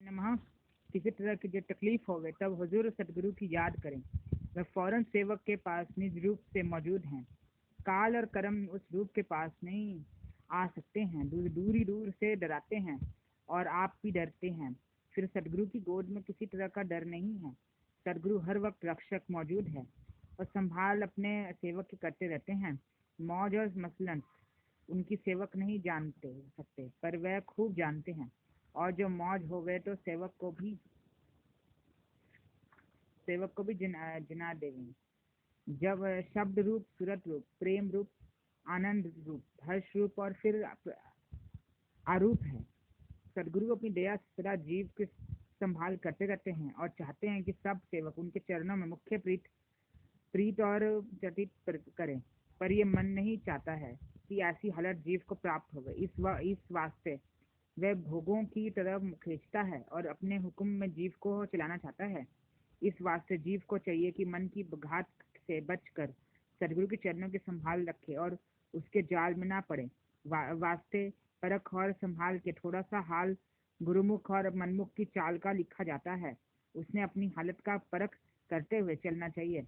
नमः। किसी तरह की जब तकलीफ होवे तब हुजूर सतगुरु की याद करें। वह फौरन सेवक के पास निज रूप से मौजूद हैं। काल और कर्म उस रूप के पास नहीं आ सकते हैं। दूर से डराते हैं और आप भी डरते हैं। फिर सतगुरु की गोद में किसी तरह का डर नहीं है। सतगुरु हर वक्त रक्षक मौजूद है और संभाल अपने सेवक के करते रहते हैं। मौज और मसलन उनकी सेवक नहीं जानते सकते, पर वह खूब जानते हैं। और जो मौज हो गए तो सेवक को भी जिना देंगे। जब शब्द रूप, सूरत रूप, प्रेम रूप, आनंद रूप, हर्ष रूप और फिर आरूप है। सदगुरु अपनी दया से सदा जीव की संभाल करते रहते हैं और चाहते हैं कि सब सेवक उनके चरणों में मुख्य प्रीत प्रीत और व्यतीत करें। पर यह मन नहीं चाहता है कि ऐसी हालत जीव को प्राप्त हो गई। इस वास्ते वह भोगों की तरफ खींचता है और अपने हुक्म में जीव को चलाना चाहता है। इस वास्ते जीव को चाहिए कि मन की घात से बचकर सदगुरु के चरणों की संभाल रखे और उसके जाल में ना पड़े। वास्ते परख और संभाल के थोड़ा सा हाल गुरुमुख और मनमुख की चाल का लिखा जाता है। उसने अपनी हालत का परख करते हुए चलना चाहिए।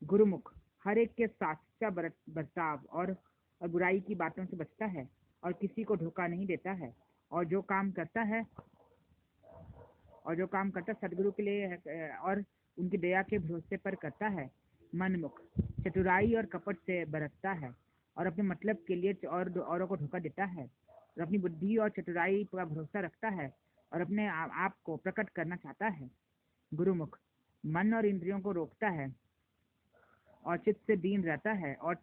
गुरुमुख हर एक के साथ सच्चा बर्ताव और बुराई की बातों से बचता है और किसी को धोखा नहीं देता है और जो काम करता है सदगुरु के लिए और उनकी दया के भरोसे पर करता है। मनमुख चतुराई और कपट से बरतता है और अपने मतलब के लिए और औरों को धोखा देता है और अपनी बुद्धि और चतुराई पर भरोसा रखता है और अपने आप को प्रकट करना चाहता है। गुरुमुख मन और इंद्रियों को रोकता है और चित्त से दीन रहता है और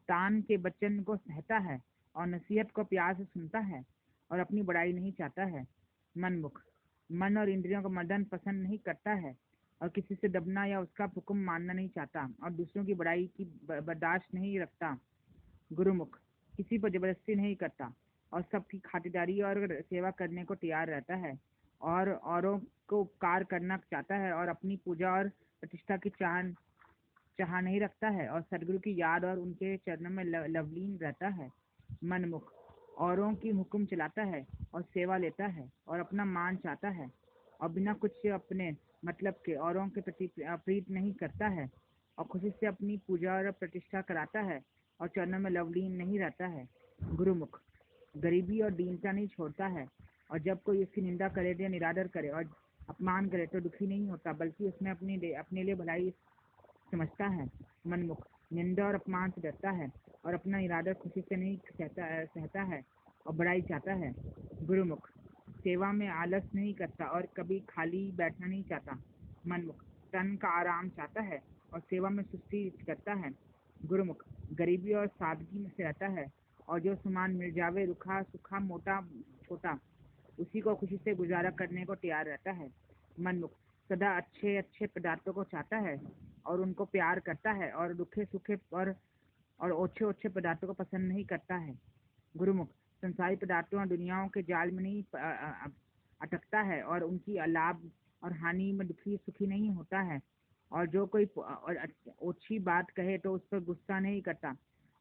तान के वचन को सहता है और नसीहत को प्यार से सुनता है और अपनी बड़ाई नहीं चाहता है। मनमुख मन और इंद्रियों का मदन पसंद नहीं करता है और किसी से दबना या उसका हुक्म मानना नहीं चाहता और दूसरों की बड़ाई की बर्दाश्त नहीं रखता। गुरुमुख किसी पर जबरदस्ती नहीं करता और सबकी खातिरदारी और सेवा करने को तैयार रहता है और औरों को उपकार करना चाहता है और अपनी पूजा और प्रतिष्ठा की चाह नहीं रखता है और सदगुरु की याद और उनके चरणों में लवलीन रहता है। मनमुख औरों की हुक्म चलाता है और सेवा लेता है और अपना मान चाहता है और बिना कुछ अपने मतलब के औरों के प्रति प्रीत नहीं करता है और खुशी से अपनी पूजा और प्रतिष्ठा कराता है और चरणों में लवलीन नहीं रहता है। गुरुमुख गरीबी और दीनता नहीं छोड़ता है और जब कोई उसकी निंदा करे या निरादर करे और अपमान करे तो दुखी नहीं होता, बल्कि उसमें अपने लिए भलाई समझता है। मनमुख निंदा और अपमान से डरता है और अपना इरादा खुशी से नहीं सहता है और बड़ाई चाहता है। गुरुमुख सेवा में आलस नहीं करता और कभी खाली बैठना नहीं चाहता। मनमुख तन का आराम चाहता है और सेवा में सुस्ती करता है। गुरुमुख गरीबी और सादगी में से रहता है और जो सामान मिल जावे, रूखा सूखा मोटा छोटा, उसी को खुशी से गुजारा करने को तैयार रहता है। मनमुख सदा अच्छे अच्छे पदार्थों को चाहता है और उनको प्यार करता है और दुखे सुखे और ओछे ओछे पदार्थों को पसंद नहीं करता है। गुरुमुख संसारी पदार्थों और दुनियाओं के जाल में नहीं अटकता है और उनकी लाभ और हानि में दुखी सुखी नहीं होता है और जो कोई ओछी बात कहे तो उस पर गुस्सा नहीं करता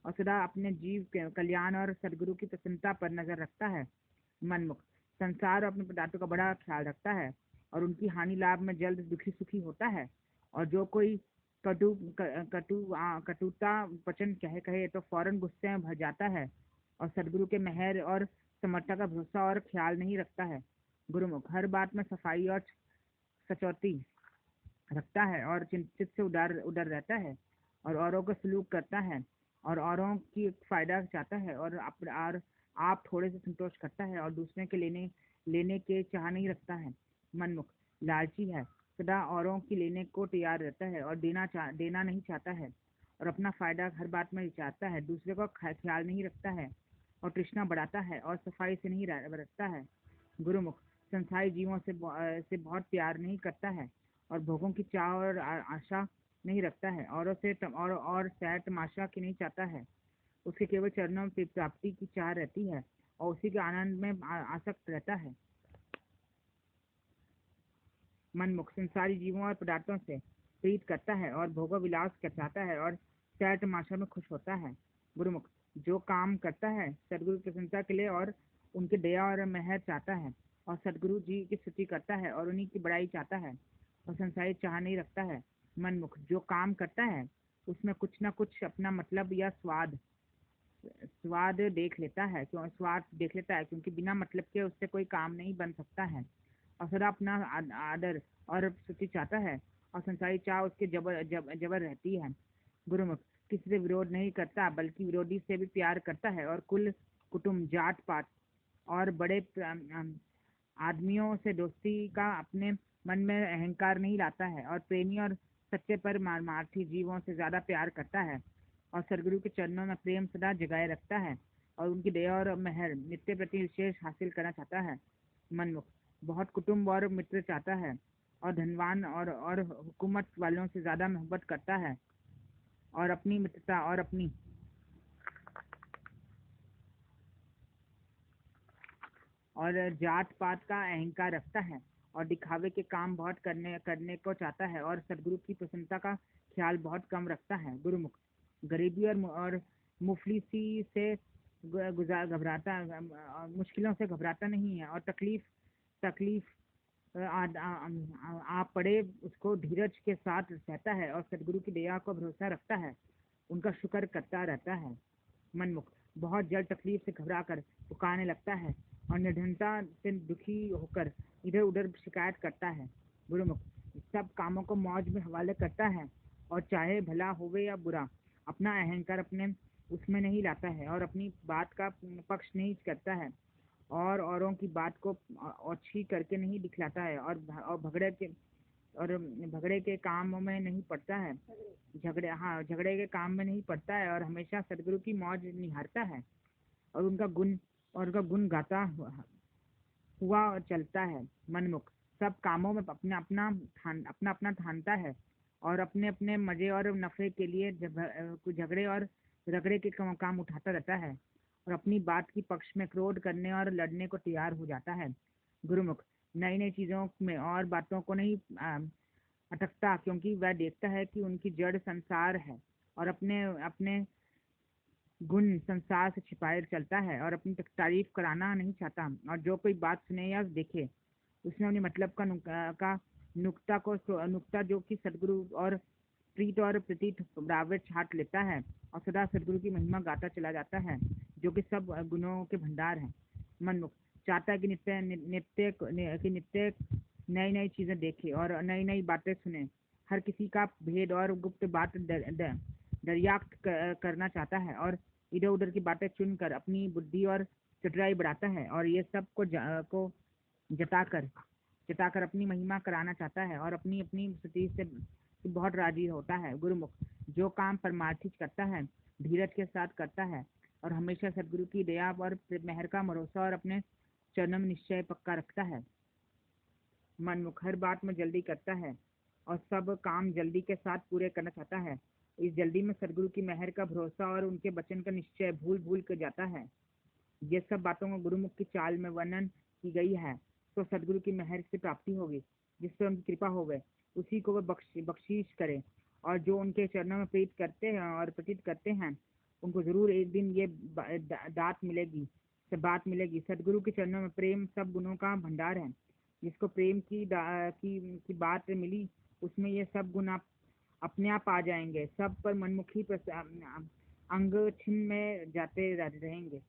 और सदा अपने जीव के कल्याण और सदगुरु की प्रसन्नता पर नजर रखता है। मनमुख संसार और अपने पदार्थों का बड़ा ख्याल रखता है और उनकी हानि लाभ में जल्द दुखी सुखी होता है और जो कोई कटुता वचन कहे तो फौरन गुस्से में भर जाता है और सदगुरु के मेहर और समर्था का भरोसा और ख्याल नहीं रखता है। गुरुमुख हर बात में सफाई और सचौती रखता है और चिंतित से उडर रहता है और औरों को सलूक करता है और औरों की फायदा चाहता है और आप थोड़े से संतोष करता है और दूसरे के लेने के चाह नहीं रखता है। मनमुख लालची है, सदा औरों की लेने को तैयार रहता है और देना नहीं चाहता है और अपना फायदा हर बात में चाहता है, दूसरे को ख्याल नहीं रखता है और तृष्णा बढ़ाता है और सफाई से नहीं बरतता है। गुरुमुख संसारी जीवों से बहुत प्यार नहीं करता है और भोगों की चाह और आशा नहीं रखता है, औरों से और सैर तमाशा की नहीं चाहता है। उसके केवल चरणों की प्राप्ति की चाह रहती है और उसी के आनंद में आसक्त रहता है। मनमुख संसारी जीवों और पदार्थों से प्रीत करता है और भोगो विलास कर चाहता है और सैर तमाशा में खुश होता है। गुरुमुख जो काम करता है सदगुरु की प्रशंसा के लिए और उनकी दया और मेहर चाहता है और सदगुरु जी की स्तुति करता है और उन्हीं की बड़ाई चाहता है और संसारी चाह नहीं रखता है। मनमुख जो काम करता है उसमें कुछ ना कुछ अपना मतलब या स्वाद स्वाद देख लेता है, क्यों स्वार्थ देख लेता है, क्योंकि बिना मतलब के उससे कोई काम नहीं बन सकता है। और सदा अपना आदर और स्तुति चाहता है और संसारी चाह उसके जबर रहती है। गुरुमुख किसी से विरोध नहीं करता, बल्कि विरोधी से भी प्यार करता है और कुल कुटुंब जात पात और बड़े आदमियों से दोस्ती का अपने मन में अहंकार नहीं लाता है और प्रेमी और सच्चे पर मारमार्थी जीवों से ज्यादा प्यार करता है और सदगुरु के चरणों में प्रेम सदा जगाए रखता है और उनकी दया और मेहर नित्य प्रति विशेष हासिल करना चाहता है। मनमुख बहुत कुटुंब और मित्र चाहता है और धनवान और हुकूमत वालों से ज्यादा मोहब्बत करता है और अपनी मित्रता और जात पात का अहंकार रखता है और दिखावे के काम बहुत करने करने को चाहता है और सदगुरु की प्रसन्नता का ख्याल बहुत कम रखता है। गुरुमुख गरीबी और मुफलिसी से गुजार घबराता मुश्किलों से घबराता नहीं है और तकलीफ तकलीफ आ पड़े उसको धीरज के साथ सहता है और सदगुरु की दया को भरोसा रखता है, उनका शुक्र करता रहता है। मनमुख बहुत जल्द तकलीफ से घबरा कर पुकारने लगता है और निर्धनता से दुखी होकर इधर उधर शिकायत करता है। गुरुमुख सब कामों को मौज में हवाले करता है और चाहे भला होवे या बुरा अपना अहंकार अपने उसमें नहीं लाता है और अपनी बात का पक्ष नहीं करता है और औरों की बात को ओछी करके नहीं दिखलाता है और झगड़े के काम में नहीं पड़ता है। झगड़े के काम में नहीं पड़ता है और हमेशा सदगुरु की मौज निहारता है और उनका गुण गाता हुआ चलता है। मनमुख सब कामों में अपना अपना ठानता है और अपने अपने मजे और नफे के लिए झगड़े और रगड़े के काम उठाता रहता है और अपनी बात की पक्ष में क्रोध करने और लड़ने को तैयार हो जाता है। गुरुमुख नई नई चीजों में और बातों को नहीं अटकता, क्योंकि वह देखता है कि उनकी जड़ संसार है और अपने अपने गुण संसार से छिपाए चलता है और अपनी तारीफ कराना नहीं चाहता और जो कोई बात सुने या देखे उसने उन्हें मतलब का नुक्ता जो कि सदगुरु और प्रीत और प्रतीत बराबर छाट लेता है और सदा सदगुरु की महिमा गाता चला जाता है, जो कि सब गुणों के भंडार है। मनमुख चाहता है कि नित्य नई नई चीजें देखे और नई नई बातें सुने, हर किसी का भेद और गुप्त बात दरियाफ्त करना चाहता है और इधर उधर की बातें चुनकर अपनी बुद्धि और चतुराई बढ़ाता है और ये सब को जताकर जताकर अपनी महिमा कराना चाहता है और अपनी अपनी स्थिति से बहुत राजी होता है। गुरुमुख जो काम परमार्थित करता है धीरज के साथ करता है और हमेशा सदगुरु की दया और मेहर का भरोसा और अपने चरणों में निश्चय पक्का रखता है। मनमुख हर बात में जल्दी करता है और सब काम जल्दी के साथ पूरे करना चाहता है। इस जल्दी में सदगुरु की मेहर का भरोसा और उनके वचन का निश्चय भूल भूल कर जाता है। ये सब बातों को गुरुमुख की चाल में वर्णन की गई है, तो सदगुरु की मेहर से प्राप्ति होगी, जिस पर उनकी कृपा होवे उसी को वह बख्शीश करे और जो उनके चरणों में प्रीत करते हैं और प्रतीत करते हैं उनको जरूर एक दिन ये दात मिलेगी से बात मिलेगी। सदगुरु के चरणों में प्रेम सब गुणों का भंडार है, जिसको प्रेम की बात मिली उसमें ये सब गुण अपने आप आ जाएंगे, सब पर मनमुखी अंग छिन्न में जाते रहेंगे।